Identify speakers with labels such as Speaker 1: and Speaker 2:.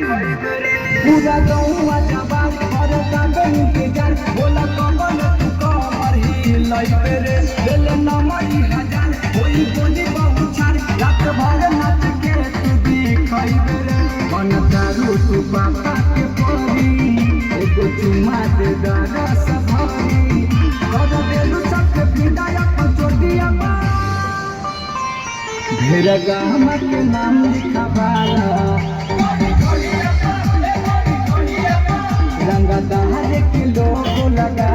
Speaker 1: पूरा गौवा जवान और कांदे इंतजार बोला कमल तू कमर ही लइबे रे बेले नमई हजार होई बोली बहुत छाड़ रात भर नाच के तू दिखाइबे रे मन दारू तू पापा के परी एगो चुमा दे दरस भरी कर देलू सबके विदाई अपन चोटिया ढेर गाम के नाम लिखवाला रंगदार के लोगो लगा